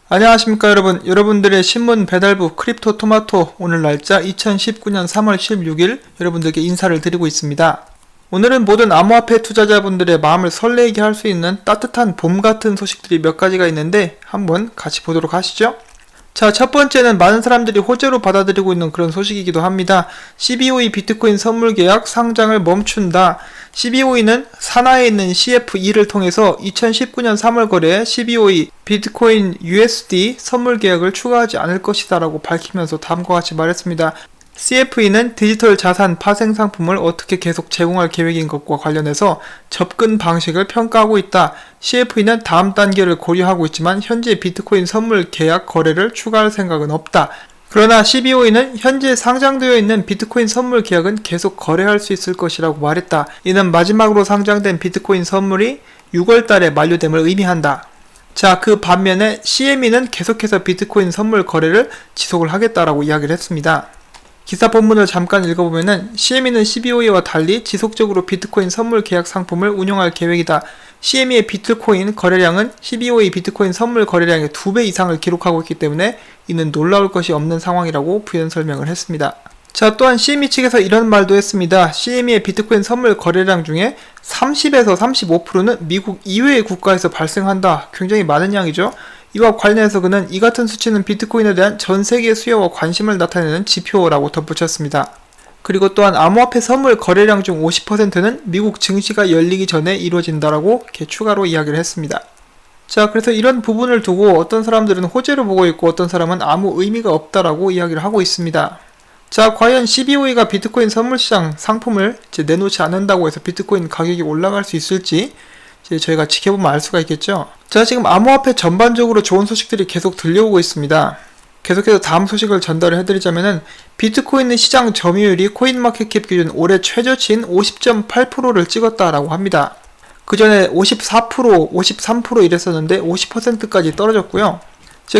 안녕하십니까 여러분. 여러분들의 신문 배달부 크립토토마토 오늘 날짜 2019년 3월 16일 여러분들께 인사를 드리고 있습니다. 오늘은 모든 암호화폐 투자자분들의 마음을 설레게 할 수 있는 따뜻한 봄 같은 소식들이 몇 가지가 있는데 한번 같이 보도록 하시죠. 자, 첫 번째는 많은 사람들이 호재로 받아들이고 있는 그런 소식이기도 합니다. CBOE 비트코인 선물 계약 상장을 멈춘다. CBOE는 산하에 있는 CFE를 통해서 2019년 3월 거래에 CBOE 비트코인 USD 선물 계약을 추가하지 않을 것이다 라고 밝히면서 다음과 같이 말했습니다. CFE는 디지털 자산 파생 상품을 어떻게 계속 제공할 계획인 것과 관련해서 접근 방식을 평가하고 있다. CFE는 다음 단계를 고려하고 있지만 현재 비트코인 선물 계약 거래를 추가할 생각은 없다. 그러나 CBOE는 현재 상장되어 있는 비트코인 선물 계약은 계속 거래할 수 있을 것이라고 말했다. 이는 마지막으로 상장된 비트코인 선물이 6월달에 만료됨을 의미한다. 자, 그 반면에 CME는 계속해서 비트코인 선물 거래를 지속을 하겠다라고 이야기를 했습니다. 기사 본문을 잠깐 읽어보면은 CME는 CBOE와 달리 지속적으로 비트코인 선물 계약 상품을 운영할 계획이다. CME의 비트코인 거래량은 CBOE 비트코인 선물 거래량의 2배 이상을 기록하고 있기 때문에 이는 놀라울 것이 없는 상황이라고 부연 설명을 했습니다. 자, 또한 CME 측에서 이런 말도 했습니다. CME의 비트코인 선물 거래량 중에 30에서 35%는 미국 이외의 국가에서 발생한다. 굉장히 많은 양이죠. 이와 관련해서 그는 이 같은 수치는 비트코인에 대한 전 세계 수요와 관심을 나타내는 지표라고 덧붙였습니다. 그리고 또한 암호화폐 선물 거래량 중 50%는 미국 증시가 열리기 전에 이루어진다라고 이렇게 추가로 이야기를 했습니다. 자, 그래서 이런 부분을 두고 어떤 사람들은 호재로 보고 있고 어떤 사람은 아무 의미가 없다라고 이야기를 하고 있습니다. 자, 과연 CBOE가 비트코인 선물 시장 상품을 내놓지 않는다고 해서 비트코인 가격이 올라갈 수 있을지 저희가 지켜보면 알 수가 있겠죠. 자, 지금 암호화폐 전반적으로 좋은 소식들이 계속 들려오고 있습니다. 계속해서 다음 소식을 전달을 해드리자면은 비트코인의 시장 점유율이 코인마켓캡 기준 올해 최저치인 50.8%를 찍었다라고 합니다. 그 전에 54%, 53% 이랬었는데 50%까지 떨어졌고요.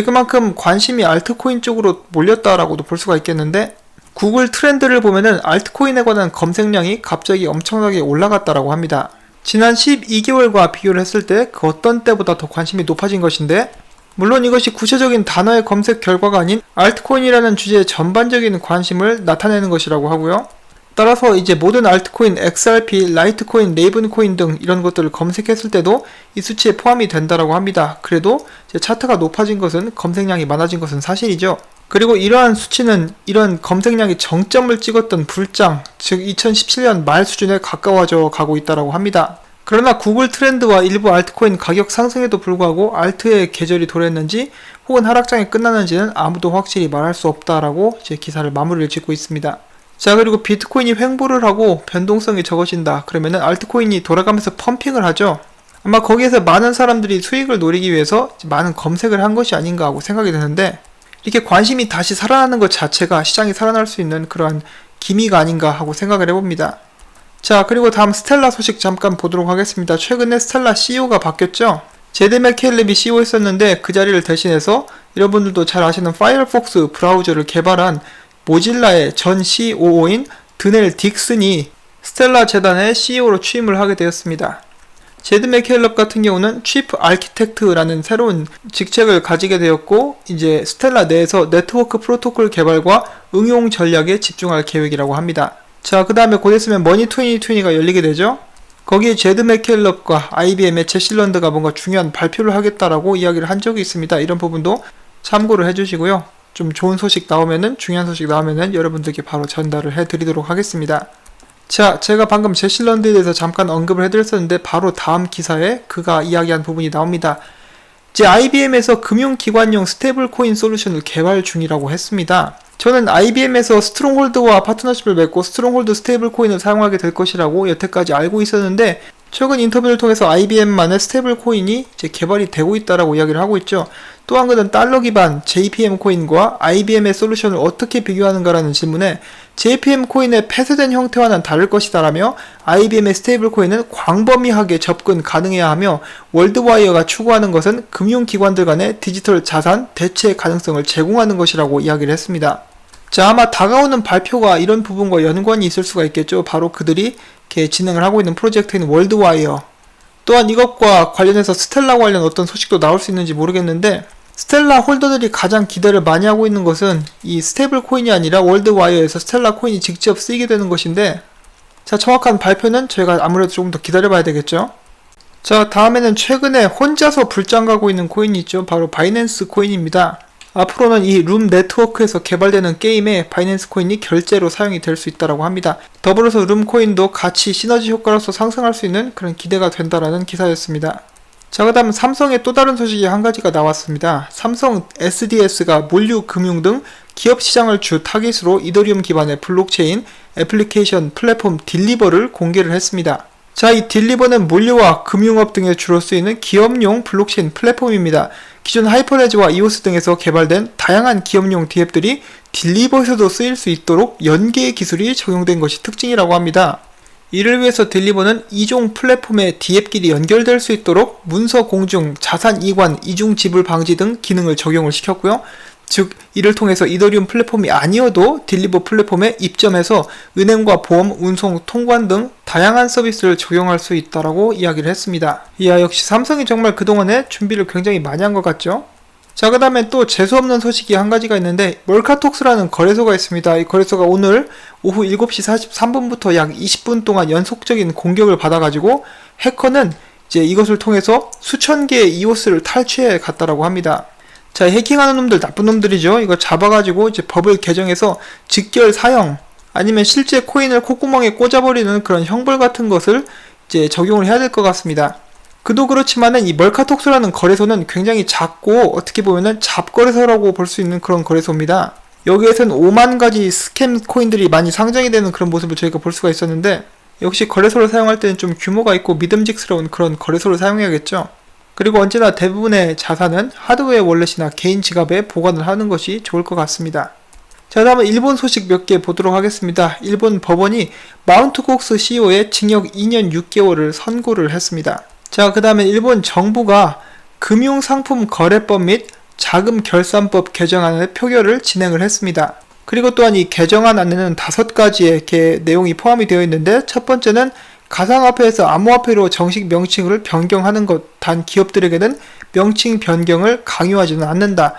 그만큼 관심이 알트코인 쪽으로 몰렸다라고도 볼 수가 있겠는데 구글 트렌드를 보면은 알트코인에 관한 검색량이 갑자기 엄청나게 올라갔다라고 합니다. 지난 12개월과 비교를 했을 때 그 어떤 때보다 더 관심이 높아진 것인데 물론 이것이 구체적인 단어의 검색 결과가 아닌 알트코인이라는 주제의 전반적인 관심을 나타내는 것이라고 하고요. 따라서 이제 모든 알트코인, XRP, 라이트코인, 레이븐코인 등 이런 것들을 검색했을 때도 이 수치에 포함이 된다라고 합니다. 그래도 차트가 높아진 것은 검색량이 많아진 것은 사실이죠. 그리고 이러한 수치는 이런 검색량이 정점을 찍었던 불장, 즉 2017년 말 수준에 가까워져 가고 있다고 합니다. 그러나 구글 트렌드와 일부 알트코인 가격 상승에도 불구하고 알트의 계절이 도래했는지 혹은 하락장이 끝났는지는 아무도 확실히 말할 수 없다라고 제 기사를 마무리를 짓고 있습니다. 자, 그리고 비트코인이 횡보를 하고 변동성이 적어진다. 그러면은 알트코인이 돌아가면서 펌핑을 하죠. 아마 거기에서 많은 사람들이 수익을 노리기 위해서 많은 검색을 한 것이 아닌가 하고 생각이 드는데 이렇게 관심이 다시 살아나는 것 자체가 시장이 살아날 수 있는 그러한 기미가 아닌가 하고 생각을 해봅니다. 자, 그리고 다음 스텔라 소식 잠깐 보도록 하겠습니다. 최근에 스텔라 CEO가 바뀌었죠. 제드 맥켈렙이 CEO였었는데 그 자리를 대신해서 여러분들도 잘 아시는 파이어폭스 브라우저를 개발한 모질라의 전 COO인 드넬 딕슨이 스텔라 재단의 CEO로 취임을 하게 되었습니다. 제드 맥켈럽 같은 경우는 치프 아키텍트라는 새로운 직책을 가지게 되었고 이제 스텔라 내에서 네트워크 프로토콜 개발과 응용 전략에 집중할 계획이라고 합니다. 자, 그 다음에 곧 있으면 머니2020가 열리게 되죠. 거기에 제드 맥켈럽과 IBM의 제시 런드가 뭔가 중요한 발표를 하겠다라고 이야기를 한 적이 있습니다. 이런 부분도 참고를 해주시고요. 좀 좋은 소식 나오면은 중요한 소식 나오면은 여러분들께 바로 전달을 해드리도록 하겠습니다. 자, 제가 방금 제시 런드에 대해서 잠깐 언급을 해드렸었는데 바로 다음 기사에 그가 이야기한 부분이 나옵니다. 이제 IBM에서 금융기관용 스테이블 코인 솔루션을 개발 중이라고 했습니다. 저는 IBM에서 스트롱홀드와 파트너십을 맺고 스트롱홀드 스테이블 코인을 사용하게 될 것이라고 여태까지 알고 있었는데 최근 인터뷰를 통해서 IBM만의 스테이블 코인이 이제 개발이 되고 있다라고 이야기를 하고 있죠. 또한 그는 달러 기반 JPM 코인과 IBM의 솔루션을 어떻게 비교하는가라는 질문에 JPM 코인의 폐쇄된 형태와는 다를 것이다라며 IBM의 스테이블 코인은 광범위하게 접근 가능해야 하며 월드와이어가 추구하는 것은 금융기관들 간의 디지털 자산 대체 가능성을 제공하는 것이라고 이야기를 했습니다. 자, 아마 다가오는 발표가 이런 부분과 연관이 있을 수가 있겠죠. 바로 그들이 이렇게 진행을 하고 있는 프로젝트인 월드와이어. 또한 이것과 관련해서 스텔라 관련 어떤 소식도 나올 수 있는지 모르겠는데 스텔라 홀더들이 가장 기대를 많이 하고 있는 것은 이 스테이블 코인이 아니라 월드와이어에서 스텔라 코인이 직접 쓰이게 되는 것인데, 자, 정확한 발표는 저희가 아무래도 조금 더 기다려봐야 되겠죠. 자, 다음에는 최근에 혼자서 불장 가고 있는 코인이 있죠. 바로 바이낸스 코인입니다. 앞으로는 이 룸 네트워크에서 개발되는 게임에 바이낸스 코인이 결제로 사용이 될 수 있다고 합니다. 더불어서 룸 코인도 같이 시너지 효과로서 상승할 수 있는 그런 기대가 된다라는 기사였습니다. 자, 그 다음 삼성의 또 다른 소식이 한 가지가 나왔습니다. 삼성 SDS가 물류, 금융 등 기업 시장을 주 타깃으로 이더리움 기반의 블록체인 애플리케이션 플랫폼 딜리버를 공개를 했습니다. 자, 이 딜리버는 물류와 금융업 등에 주로 쓰이는 기업용 블록체인 플랫폼입니다. 기존 하이퍼레즈와 이오스 등에서 개발된 다양한 기업용 디앱들이 딜리버에서도 쓰일 수 있도록 연계 기술이 적용된 것이 특징이라고 합니다. 이를 위해서 딜리버는 이종 플랫폼의 디앱끼리 연결될 수 있도록 문서 공중, 자산 이관, 이중 지불 방지 등 기능을 적용을 시켰고요. 즉, 이를 통해서 이더리움 플랫폼이 아니어도 딜리버 플랫폼에 입점해서 은행과 보험, 운송, 통관 등 다양한 서비스를 적용할 수 있다라고 이야기를 했습니다. 이야, 역시 삼성이 정말 그동안에 준비를 굉장히 많이 한 것 같죠? 자, 그 다음에 또 재수없는 소식이 한 가지가 있는데, 멀카톡스라는 거래소가 있습니다. 이 거래소가 오늘 오후 7시 43분부터 약 20분 동안 연속적인 공격을 받아가지고 해커는 이제 이것을 통해서 수천 개의 이오스를 탈취해 갔다라고 합니다. 자, 해킹하는 놈들 나쁜 놈들이죠. 이거 잡아가지고 이제 법을 개정해서 직결 사형 아니면 실제 코인을 콧구멍에 꽂아버리는 그런 형벌 같은 것을 이제 적용을 해야 될 것 같습니다. 그도 그렇지만은 이 멀카톡스라는 거래소는 굉장히 작고 어떻게 보면은 잡거래소라고 볼 수 있는 그런 거래소입니다. 여기에서는 5만 가지 스캠 코인들이 많이 상장이 되는 그런 모습을 저희가 볼 수가 있었는데, 역시 거래소를 사용할 때는 좀 규모가 있고 믿음직스러운 그런 거래소를 사용해야겠죠. 그리고 언제나 대부분의 자산은 하드웨어 월렛이나 개인 지갑에 보관을 하는 것이 좋을 것 같습니다. 자, 다음은 일본 소식 몇 개 보도록 하겠습니다. 일본 법원이 마운트 kok스 CEO의 징역 2년 6개월을 선고를 했습니다. 자, 그 다음에 일본 정부가 금융상품 거래법 및 자금 결산법 개정안의 표결을 진행을 했습니다. 그리고 또한 이 개정안 안에는 5가지의 이렇게 내용이 포함이 되어 있는데, 첫 번째는 가상화폐에서 암호화폐로 정식 명칭을 변경하는 것, 단 기업들에게는 명칭 변경을 강요하지는 않는다.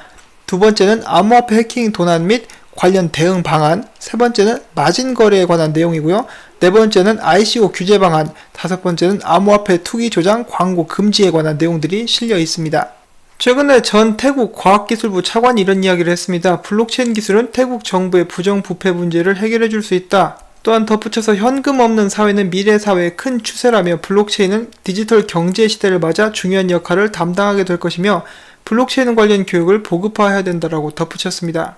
두 번째는 암호화폐 해킹 도난 및 관련 대응 방안, 세 번째는 마진 거래에 관한 내용이고요. 네 번째는 ICO 규제 방안, 다섯 번째는 암호화폐 투기 조장 광고 금지에 관한 내용들이 실려 있습니다. 최근에 전 태국 과학기술부 차관이 이런 이야기를 했습니다. 블록체인 기술은 태국 정부의 부정부패 문제를 해결해 줄 수 있다. 또한 덧붙여서 현금 없는 사회는 미래 사회의 큰 추세라며 블록체인은 디지털 경제 시대를 맞아 중요한 역할을 담당하게 될 것이며 블록체인 관련 교육을 보급화해야 된다라고 덧붙였습니다.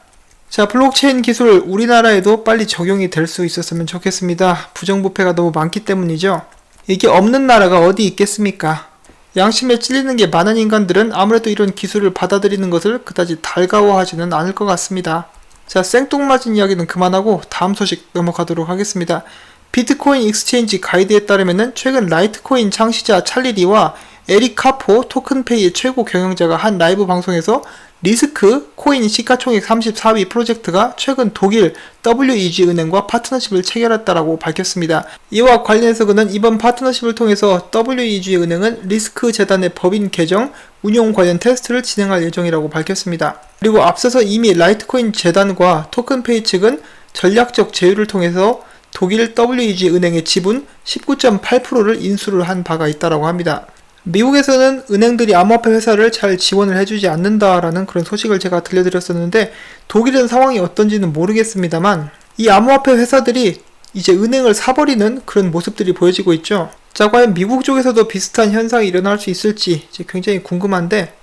자, 블록체인 기술 우리나라에도 빨리 적용이 될 수 있었으면 좋겠습니다. 부정부패가 너무 많기 때문이죠. 이게 없는 나라가 어디 있겠습니까? 양심에 찔리는 게 많은 인간들은 아무래도 이런 기술을 받아들이는 것을 그다지 달가워하지는 않을 것 같습니다. 자, 생뚱맞은 이야기는 그만하고 다음 소식 넘어가도록 하겠습니다. 비트코인 익스체인지 가이드에 따르면 최근 라이트코인 창시자 찰리 리와 에릭 카포 토큰페이의 최고 경영자가 한 라이브 방송에서 리스크 코인 시가총액 34위 프로젝트가 최근 독일 WEG 은행과 파트너십을 체결했다라고 밝혔습니다. 이와 관련해서 그는 이번 파트너십을 통해서 WEG 은행은 리스크 재단의 법인 개정, 운용 관련 테스트를 진행할 예정이라고 밝혔습니다. 그리고 앞서서 이미 라이트코인 재단과 토큰페이 측은 전략적 제휴를 통해서 독일 WEG 은행의 지분 19.8%를 인수를 한 바가 있다고 합니다. 미국에서는 은행들이 암호화폐 회사를 잘 지원을 해주지 않는다라는 그런 소식을 제가 들려드렸었는데, 독일은 상황이 어떤지는 모르겠습니다만 이 암호화폐 회사들이 이제 은행을 사버리는 그런 모습들이 보여지고 있죠. 자, 과연 미국 쪽에서도 비슷한 현상이 일어날 수 있을지 이제 굉장히 궁금한데,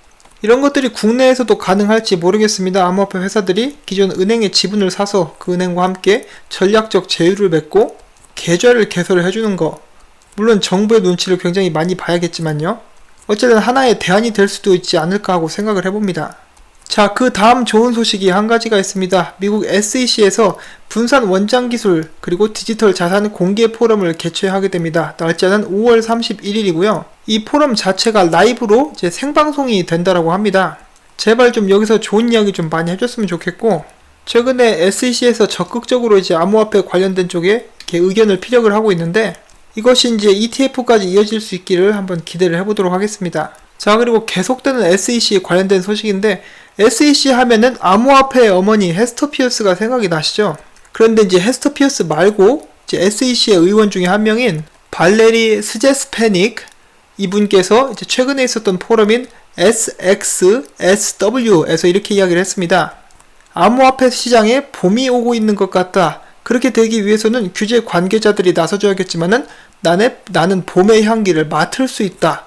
이런 것들이 국내에서도 가능할지 모르겠습니다. 암호화폐 회사들이 기존 은행의 지분을 사서 그 은행과 함께 전략적 제휴를 맺고 계좌를 개설을 해주는 거, 물론 정부의 눈치를 굉장히 많이 봐야겠지만요. 어쨌든 하나의 대안이 될 수도 있지 않을까 하고 생각을 해봅니다. 자, 그 다음 좋은 소식이 한 가지가 있습니다. 미국 SEC에서 분산 원장 기술 그리고 디지털 자산 공개 포럼을 개최하게 됩니다. 날짜는 5월 31일이고요. 이 포럼 자체가 라이브로 이제 생방송이 된다라고 합니다. 제발 좀 여기서 좋은 이야기 좀 많이 해줬으면 좋겠고, 최근에 SEC에서 적극적으로 이제 암호화폐 관련된 쪽에 이렇게 의견을 피력을 하고 있는데, 이것이 이제 ETF까지 이어질 수 있기를 한번 기대를 해보도록 하겠습니다. 자, 그리고 계속되는 SEC 관련된 소식인데, SEC 하면은 암호화폐의 어머니 헤스터 피어스가 생각이 나시죠? 그런데 이제 헤스터 피어스 말고 이제 SEC의 의원 중에 한 명인 발레리 스제스페닉 이분께서 이제 최근에 있었던 포럼인 SXSW에서 이렇게 이야기를 했습니다. 암호화폐 시장에 봄이 오고 있는 것 같다. 그렇게 되기 위해서는 규제 관계자들이 나서줘야겠지만은 나는 봄의 향기를 맡을 수 있다.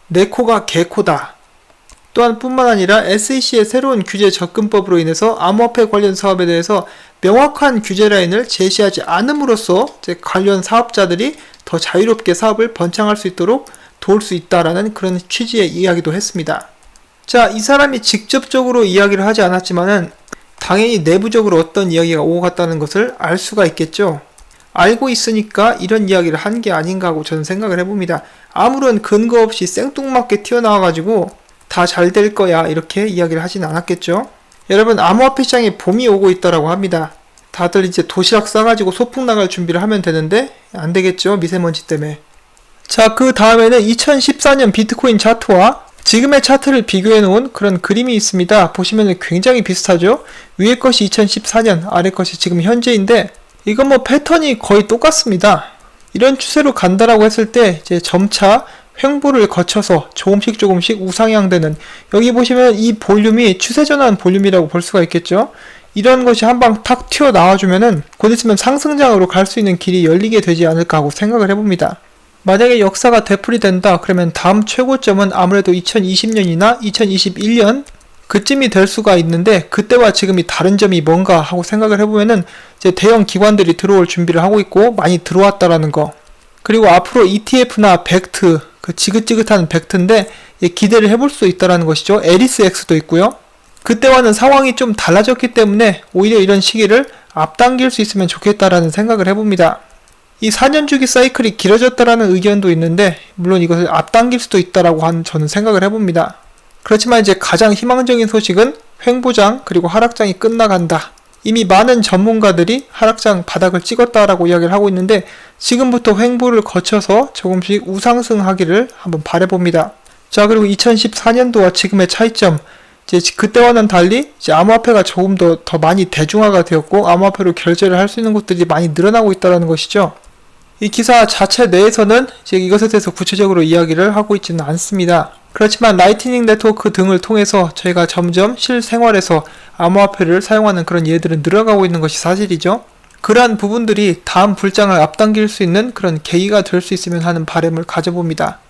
내 코가 개코다. 또한 뿐만 아니라 SEC의 새로운 규제 접근법으로 인해서 암호화폐 관련 사업에 대해서 명확한 규제 라인을 제시하지 않음으로써 이제 관련 사업자들이 더 자유롭게 사업을 번창할 수 있도록 도울 수 있다라는 그런 취지의 이야기도 했습니다. 자, 이 사람이 직접적으로 이야기를 하지 않았지만은 당연히 내부적으로 어떤 이야기가 오고 갔다는 것을 알 수가 있겠죠. 알고 있으니까 이런 이야기를 한 게 아닌가 하고 저는 생각을 해봅니다. 아무런 근거 없이 생뚱맞게 튀어나와가지고 다 잘 될 거야 이렇게 이야기를 하진 않았겠죠. 여러분, 암호화폐 시장에 봄이 오고 있다라고 합니다. 다들 이제 도시락 싸가지고 소풍 나갈 준비를 하면 되는데 안 되겠죠, 미세먼지 때문에. 자, 그 다음에는 2014년 비트코인 차트와 지금의 차트를 비교해 놓은 그런 그림이 있습니다. 보시면 굉장히 비슷하죠. 위에 것이 2014년, 아래 것이 지금 현재인데 이건 뭐 패턴이 거의 똑같습니다. 이런 추세로 간다라고 했을 때 이제 점차 횡보를 거쳐서 조금씩 우상향되는, 여기 보시면 이 볼륨이 추세전환 볼륨이라고 볼 수가 있겠죠. 이런 것이 한방 탁 튀어나와주면은 곧 있으면 상승장으로 갈 수 있는 길이 열리게 되지 않을까 하고 생각을 해봅니다. 만약에 역사가 되풀이된다 그러면 다음 최고점은 아무래도 2020년이나 2021년 그쯤이 될 수가 있는데, 그때와 지금이 다른 점이 뭔가 하고 생각을 해보면은 이제 대형 기관들이 들어올 준비를 하고 있고 많이 들어왔다라는 거, 그리고 앞으로 ETF나 벡트, 그 지긋지긋한 벡트인데 기대를 해볼 수 있다라는 것이죠. 에리스X도 있고요. 그때와는 상황이 좀 달라졌기 때문에 오히려 이런 시기를 앞당길 수 있으면 좋겠다라는 생각을 해봅니다. 이 4년 주기 사이클이 길어졌다라는 의견도 있는데 물론 이것을 앞당길 수도 있다라고 저는 생각을 해봅니다. 그렇지만 이제 가장 희망적인 소식은 횡보장 그리고 하락장이 끝나간다. 이미 많은 전문가들이 하락장 바닥을 찍었다라고 이야기를 하고 있는데 지금부터 횡보를 거쳐서 조금씩 우상승하기를 한번 바라봅니다. 자, 그리고 2014년도와 지금의 차이점, 이제 그때와는 달리 이제 암호화폐가 조금 더 많이 대중화가 되었고 암호화폐로 결제를 할 수 있는 곳들이 많이 늘어나고 있다는 것이죠. 이 기사 자체 내에서는 이제 이것에 대해서 구체적으로 이야기를 하고 있지는 않습니다. 그렇지만 라이트닝 네트워크 등을 통해서 저희가 점점 실생활에서 암호화폐를 사용하는 그런 예들은 늘어가고 있는 것이 사실이죠. 그러한 부분들이 다음 불장을 앞당길 수 있는 그런 계기가 될 수 있으면 하는 바람을 가져봅니다.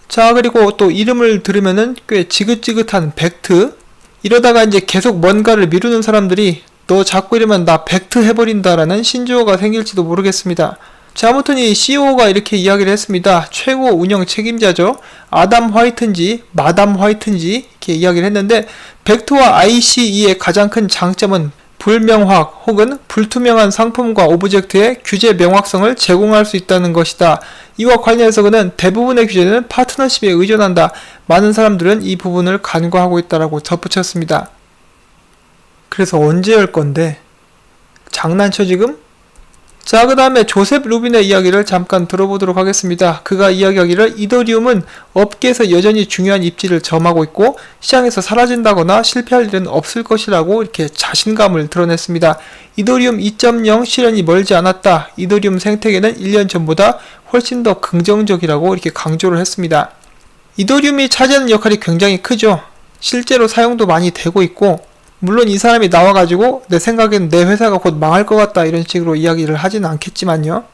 자, 그리고 또 이름을 들으면은 꽤 지긋지긋한 벡트, 이러다가 이제 계속 뭔가를 미루는 사람들이 너 자꾸 이러면 나 벡트 해버린다라는 신조어가 생길지도 모르겠습니다. 자, 아무튼 이 CEO가 이렇게 이야기를 했습니다. 최고 운영 책임자죠. 아담 화이트인지 마담 화이트인지 이렇게 이야기를 했는데, 벡트와 ICE의 가장 큰 장점은 불명확 혹은 불투명한 상품과 오브젝트의 규제 명확성을 제공할 수 있다는 것이다. 이와 관련해서 그는 대부분의 규제는 파트너십에 의존한다. 많은 사람들은 이 부분을 간과하고 있다라고 덧붙였습니다. 그래서 언제 열 건데? 장난쳐 지금? 자, 그 다음에 조셉 루빈의 이야기를 잠깐 들어보도록 하겠습니다. 그가 이야기하기를 이더리움은 업계에서 여전히 중요한 입지를 점하고 있고 시장에서 사라진다거나 실패할 일은 없을 것이라고 이렇게 자신감을 드러냈습니다. 이더리움 2.0 실현이 멀지 않았다. 이더리움 생태계는 1년 전보다 훨씬 더 긍정적이라고 이렇게 강조를 했습니다. 이더리움이 차지하는 역할이 굉장히 크죠. 실제로 사용도 많이 되고 있고, 물론 이 사람이 나와가지고 내 생각엔 내 회사가 곧 망할 것 같다 이런 식으로 이야기를 하진 않겠지만요.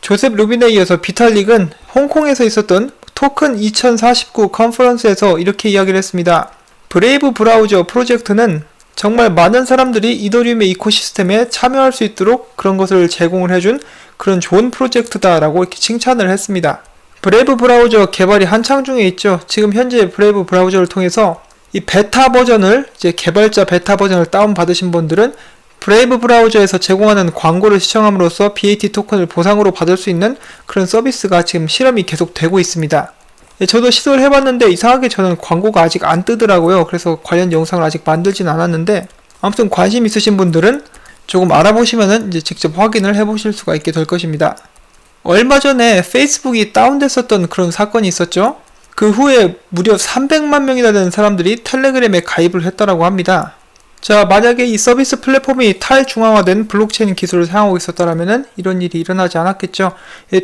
조셉 루빈에 이어서 비탈릭은 홍콩에서 있었던 토큰 2049 컨퍼런스에서 이렇게 이야기를 했습니다. 브레이브 브라우저 프로젝트는 정말 많은 사람들이 이더리움의 이코시스템에 참여할 수 있도록 그런 것을 제공을 해준 그런 좋은 프로젝트다라고 이렇게 칭찬을 했습니다. 브레이브 브라우저 개발이 한창 중에 있죠. 지금 현재 브레이브 브라우저를 통해서 이 베타 버전을, 이제 개발자 베타 버전을 다운받으신 분들은 브레이브 브라우저에서 제공하는 광고를 시청함으로써 BAT 토큰을 보상으로 받을 수 있는 그런 서비스가 지금 실험이 계속 되고 있습니다. 저도 시도를 해봤는데 이상하게 저는 광고가 아직 안 뜨더라고요. 그래서 관련 영상을 아직 만들진 않았는데, 아무튼 관심 있으신 분들은 조금 알아보시면은 이제 직접 확인을 해보실 수가 있게 될 것입니다. 얼마 전에 페이스북이 다운됐었던 그런 사건이 있었죠. 그 후에 무려 300만 명이나 되는 사람들이 텔레그램에 가입을 했다라고 합니다. 자, 만약에 이 서비스 플랫폼이 탈중앙화된 블록체인 기술을 사용하고 있었다면 이런 일이 일어나지 않았겠죠.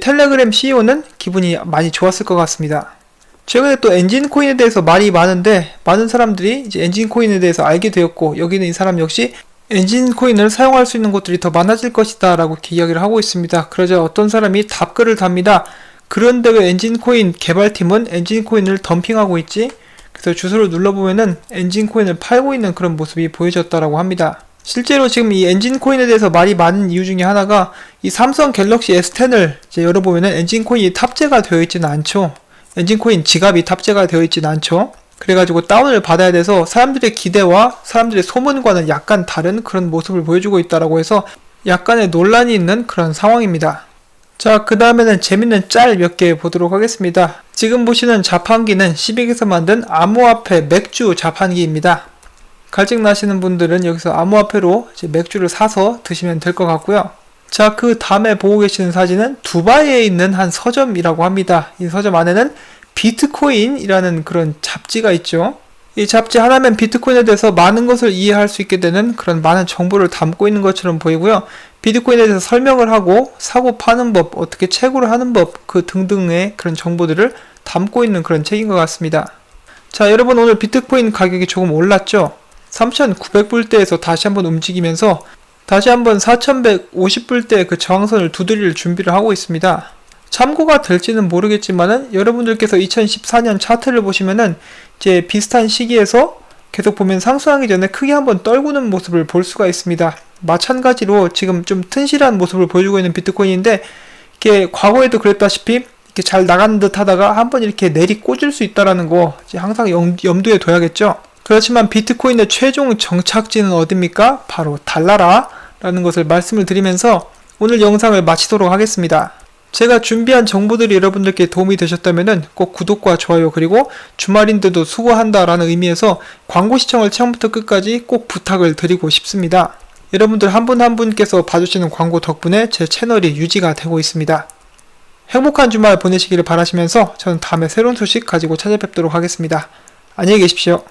텔레그램 CEO는 기분이 많이 좋았을 것 같습니다. 최근에 또 엔진코인에 대해서 말이 많은데 많은 사람들이 이제 엔진코인에 대해서 알게 되었고 여기는 이 사람 역시 엔진코인을 사용할 수 있는 곳들이 더 많아질 것이다 라고 이렇게 이야기를 하고 있습니다. 그러자 어떤 사람이 답글을 답니다. 그런데 왜 엔진코인 개발팀은 엔진코인을 덤핑하고 있지? 그래서 주소를 눌러보면은 엔진코인을 팔고 있는 그런 모습이 보여졌다라고 합니다. 실제로 지금 이 엔진코인에 대해서 말이 많은 이유 중에 하나가 이 삼성 갤럭시 S10을 이제 열어보면은 엔진코인이 탑재가 되어 있지는 않죠. 엔진코인 지갑이 탑재가 되어 있지는 않죠. 그래가지고 다운을 받아야 돼서 사람들의 기대와 사람들의 소문과는 약간 다른 그런 모습을 보여주고 있다라고 해서 약간의 논란이 있는 그런 상황입니다. 자, 그 다음에는 재밌는 짤 몇 개 보도록 하겠습니다. 지금 보시는 자판기는 시빅에서 만든 암호화폐 맥주 자판기입니다. 갈증 나시는 분들은 여기서 암호화폐로 이제 맥주를 사서 드시면 될 것 같고요. 자, 그 다음에 보고 계시는 사진은 두바이에 있는 한 서점이라고 합니다. 이 서점 안에는 비트코인이라는 그런 잡지가 있죠. 이 잡지 하나면 비트코인에 대해서 많은 것을 이해할 수 있게 되는 그런 많은 정보를 담고 있는 것처럼 보이고요. 비트코인에 대해서 설명을 하고 사고 파는 법, 어떻게 채굴을 하는 법, 그 등등의 그런 정보들을 담고 있는 그런 책인 것 같습니다. 자, 여러분 오늘 비트코인 가격이 조금 올랐죠? 3,900불대에서 다시 한번 움직이면서 다시 한번 4,150불대 그 저항선을 두드릴 준비를 하고 있습니다. 참고가 될지는 모르겠지만은 여러분들께서 2014년 차트를 보시면은 이제 비슷한 시기에서 계속 보면 상승하기 전에 크게 한번 떨구는 모습을 볼 수가 있습니다. 마찬가지로 지금 좀 튼실한 모습을 보여주고 있는 비트코인인데 이게 과거에도 그랬다시피 이렇게 잘 나가는 듯 하다가 한번 이렇게 내리 꽂을 수 있다라는 거 이제 항상 염두에 둬야겠죠. 그렇지만 비트코인의 최종 정착지는 어딥니까? 바로 달러라는 것을 말씀을 드리면서 오늘 영상을 마치도록 하겠습니다. 제가 준비한 정보들이 여러분들께 도움이 되셨다면 꼭 구독과 좋아요 그리고 주말인데도 수고한다 라는 의미에서 광고 시청을 처음부터 끝까지 꼭 부탁을 드리고 싶습니다. 여러분들 한 분 한 분께서 봐주시는 광고 덕분에 제 채널이 유지가 되고 있습니다. 행복한 주말 보내시기를 바라시면서 저는 다음에 새로운 소식 가지고 찾아뵙도록 하겠습니다. 안녕히 계십시오.